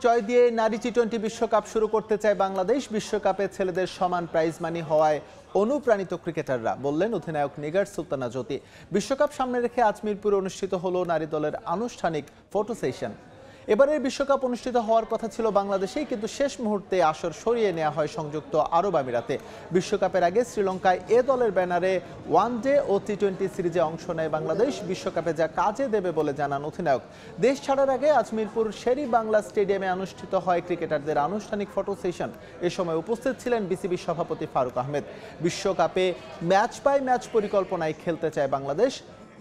জয় দিয়ে নারী টি-20 বিশ্বকাপ শুরু করতে চায় বাংলাদেশ। বিশ্বকাপে ছেলেদের সমান প্রাইজ মানি হওয়ায় অনুপ্রাণিত ক্রিকেটাররা, বললেন অধিনায়ক নিগার সুলতানা জ্যোতি। বিশ্বকাপ সামনে রেখে আজ মিরপুরে অনুষ্ঠিত হলো নারী দলের আনুষ্ঠানিক ফটো সেশন। এবারের বিশ্বকাপ অনুষ্ঠিত হওয়ার কথা ছিল বাংলাদেশেই, কিন্তু শেষ মুহূর্তে আসর সরিয়ে নেওয়া হয় সংযুক্ত আরব আমিরাতে। বিশ্বকাপের আগে শ্রীলঙ্কায় এ দলের ব্যানারে ওয়ানডে ও টি-20 সিরিজে অংশ নেয় বাংলাদেশ। বিশ্বকাপে যা কাজে দেবে বলে জানান অধিনায়ক। দেশ ছাড়ার আগে আজ মিরপুর শেরি বাংলা স্টেডিয়ামে অনুষ্ঠিত হয় ক্রিকেটারদের আনুষ্ঠানিক ফটো সেশন। এ সময় উপস্থিত ছিলেন বিসিবি সভাপতি ফারুক আহমেদ। বিশ্বকাপে ম্যাচ বাই ম্যাচ পরিকল্পনায় খেলতে চায় বাংলাদেশ।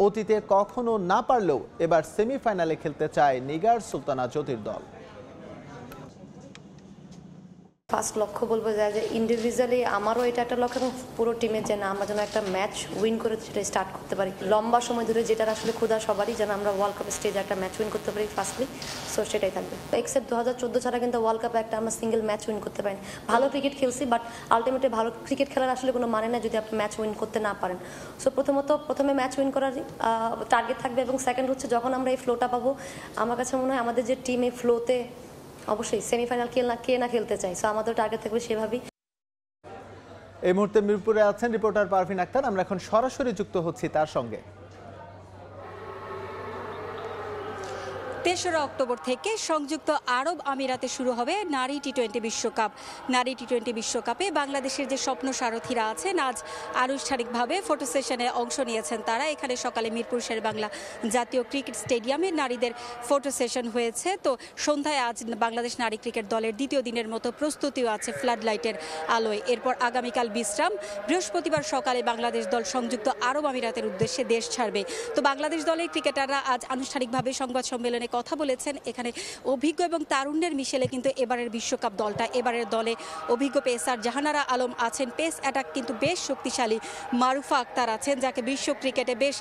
অতীতে কখনো না পারলেও এবার সেমিফাইনালে খেলতে চায় নিগার সুলতানা জ্যোতির দল। ফার্স্ট লক্ষ্য বলবো যে ইন্ডিভিজুয়ালি আমারও এটা একটা লক্ষ্য এবং পুরো টিমের যেন আমরা যেন একটা ম্যাচ উইন করে সেটা স্টার্ট করতে পারি। লম্বা সময় ধরে যেটার আসলে ক্ষুধা সবারই, যেন আমরা ওয়ার্ল্ড কাপ স্টেজে একটা ম্যাচ উইন করতে পারি ফার্স্টলি। সো সেটাই থাকবে। এক্সেপ্ট 2014 ছাড়া কিন্তু ওয়ার্ল্ড কাপে একটা আমরা সিঙ্গেল ম্যাচ উইন করতে পারিনি। ভালো ক্রিকেট খেলছি, বাট আলটিমেটলি ভালো ক্রিকেট খেলার আসলে কোনো মানে না যদি আপনি ম্যাচ উইন করতে না পারেন। সো প্রথমে ম্যাচ উইন করার টার্গেট থাকবে, এবং সেকেন্ড হচ্ছে যখন আমরা এই ফ্লোটা পাবো, আমার কাছে মনে হয় আমাদের যে টিম এই ফ্লোতে অবশ্যই সেমিফাইনাল কে না খেলতে চাই। সো আমাদের টার্গেট থাকবে সেভাবেই। এই মুহূর্তে মিরপুরে আছেন রিপোর্টার পারভিন আক্তার। আমরা এখন সরাসরি যুক্ত হচ্ছি তার সঙ্গে। ৩রা অক্টোবর থেকে সংযুক্ত আরব আমিরাতে শুরু হবে নারী টি-20 বিশ্বকাপ। নারী টি-20 বিশ্বকাপে বাংলাদেশের যে স্বপ্ন সারথীরা আছেন আজ আনুষ্ঠানিকভাবে ফটো সেশনে অংশ নিয়েছেন তারা। এখানে সকালে মিরপুর শেরেবাংলা জাতীয় ক্রিকেট স্টেডিয়ামে নারীদের ফটো সেশন হয়েছে। তো সন্ধ্যায় আজ বাংলাদেশ নারী ক্রিকেট দলের দ্বিতীয় দিনের মতো প্রস্তুতিও আছে ফ্লাড লাইটের আলোয়। এরপর আগামীকাল বিশ্রাম। বৃহস্পতিবার সকালে বাংলাদেশ দল সংযুক্ত আরব আমিরাতের উদ্দেশ্যে দেশ ছাড়বে। তো বাংলাদেশ দলের ক্রিকেটাররা আজ আনুষ্ঠানিকভাবে সংবাদ সম্মেলনে কথা বলেছেন। এখানে অভিজ্ঞ এবং তারুণ্যের মিশেলে কিন্তু এবারের বিশ্বকাপ দলটা। এবারের দলে অভিজ্ঞ পেসার জাহানারা আলম আছেন, পেস অ্যাটাক কিন্তু বেশ শক্তিশালী মারুফা আক্তার আছেন, যাকে বিশ্ব ক্রিকেটে বেশ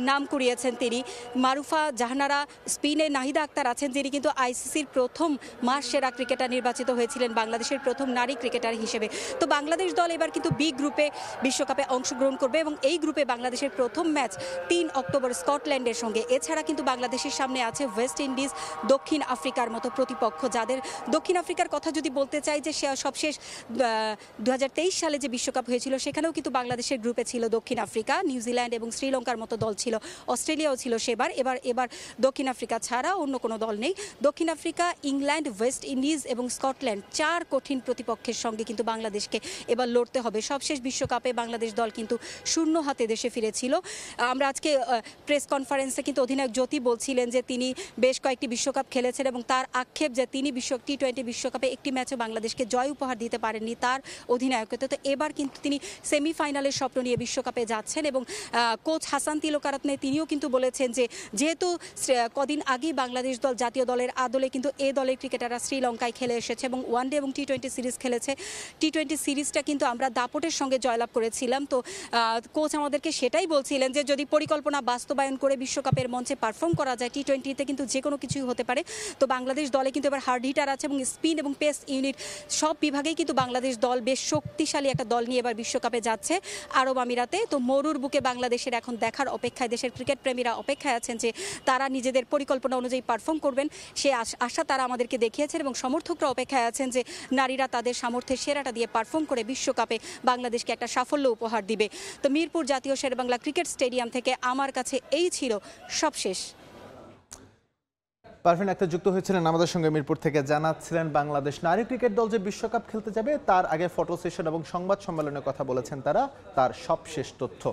নাম কুড়িয়েছেন তিনি। মারুফা, জাহানারা, স্পিনে নাহিদা আক্তার আছেন, যিনি কিন্তু আইসিসির প্রথম মাস সেরা ক্রিকেটার নির্বাচিত হয়েছিলেন, বাংলাদেশের প্রথম নারী ক্রিকেটার হিসেবে। তো বাংলাদেশ দল এবার কিন্তু বি গ্রুপে বিশ্বকাপে অংশগ্রহণ করবে এবং এই গ্রুপে বাংলাদেশের প্রথম ম্যাচ 3 অক্টোবর স্কটল্যান্ডের সঙ্গে। এছাড়া কিন্তু বাংলাদেশের সামনে আছে ওয়েস্ট ইন্ডিজ, দক্ষিণ আফ্রিকার মতো প্রতিপক্ষ, যাদের দক্ষিণ আফ্রিকার কথা যদি বলতে চাই যে সবশেষ 2023 সালে যে বিশ্বকাপ হয়েছিল সেখানেও কিন্তু বাংলাদেশের গ্রুপে ছিল দক্ষিণ আফ্রিকা, নিউজিল্যান্ড এবং শ্রীলঙ্কার মতো দল ছিল, অস্ট্রেলিয়াও ছিল সেবার। এবার দক্ষিণ আফ্রিকা ছাড়া অন্য কোনো দল নেই। দক্ষিণ আফ্রিকা, ইংল্যান্ড, ওয়েস্ট ইন্ডিজ এবং স্কটল্যান্ড, 4 কঠিন প্রতিপক্ষের সঙ্গে কিন্তু বাংলাদেশকে এবার লড়তে হবে। সবশেষ বিশ্বকাপে বাংলাদেশ দল কিন্তু শূন্য হাতে দেশে ফিরেছিল। আমরা আজকে প্রেস কনফারেন্সে কিন্তু অধিনায়ক জ্যোতি বলছিলেন যে তিনি বেশ কয়েকটি বিশ্বকাপ খেলেছেন এবং তার আক্ষেপ যে তিনি টি-20 বিশ্বকাপে একটি ম্যাচে বাংলাদেশকে জয় উপহার দিতে পারেননি তার অধিনায়কত্বে। তো এবার কিন্তু তিনি সেমিফাইনালের স্বপ্ন নিয়ে বিশ্বকাপে যাচ্ছেন এবং কোচ হাসান তিলকারত্নে তিনিও কিন্তু বলেছেন যে যেহেতু কদিন আগেই বাংলাদেশ দল জাতীয় দলের আদলে কিন্তু এ দলের ক্রিকেটাররা শ্রীলঙ্কায় খেলে এসেছে এবং ওয়ানডে এবং টি-20 সিরিজ খেলেছে। টি-20 সিরিজটা কিন্তু আমরা দাপটের সঙ্গে জয়লাভ করেছিলাম। তো কোচ আমাদেরকে সেটাই বলছিলেন যে যদি পরিকল্পনা বাস্তবায়ন করে বিশ্বকাপের মঞ্চে পারফর্ম করা যায়, টি-20তে কিন্তু যে কোনো কিছুই হতে পারে। তো বাংলাদেশ দলে কিন্তু এবার হার্ড হিটার আছে এবং স্পিন এবং পেস ইউনিট সব বিভাগেই কিন্তু বাংলাদেশ দল বেশ শক্তিশালী একটা দল নিয়ে এবার বিশ্বকাপে যাচ্ছে আরব আমিরাতে। তো মরুর বুকে বাংলাদেশের এখন দেখার অপেক্ষায়, দেশের ক্রিকেট প্রেমীরা অপেক্ষায় আছেন যে তারা নিজেদের পরিকল্পনা অনুযায়ী পারফর্ম করবেন। সে আশা তারা আমাদেরকে দেখিয়েছেন এবং সমর্থকরা অপেক্ষায় আছেন যে নারীরা তাদের সামর্থ্যের সেরাটা দিয়ে পারফর্ম করে বিশ্বকাপে বাংলাদেশকে একটা সাফল্য উপহার দিবে। তো মিরপুর জাতীয় শেরেবাংলা ক্রিকেট স্টেডিয়াম থেকে আমার কাছে এই ছিল সবশেষ। পারভিন আক্তার যুক্ত হয়েছিলেন আমাদের সঙ্গে মিরপুর থেকে, জানাচ্ছিলেন বাংলাদেশ নারী ক্রিকেট দল যে বিশ্বকাপ খেলতে যাবে তার আগে ফটো সেশন এবং সংবাদ সম্মেলনে কথা বলেছেন তারা, তার সবশেষ তথ্য।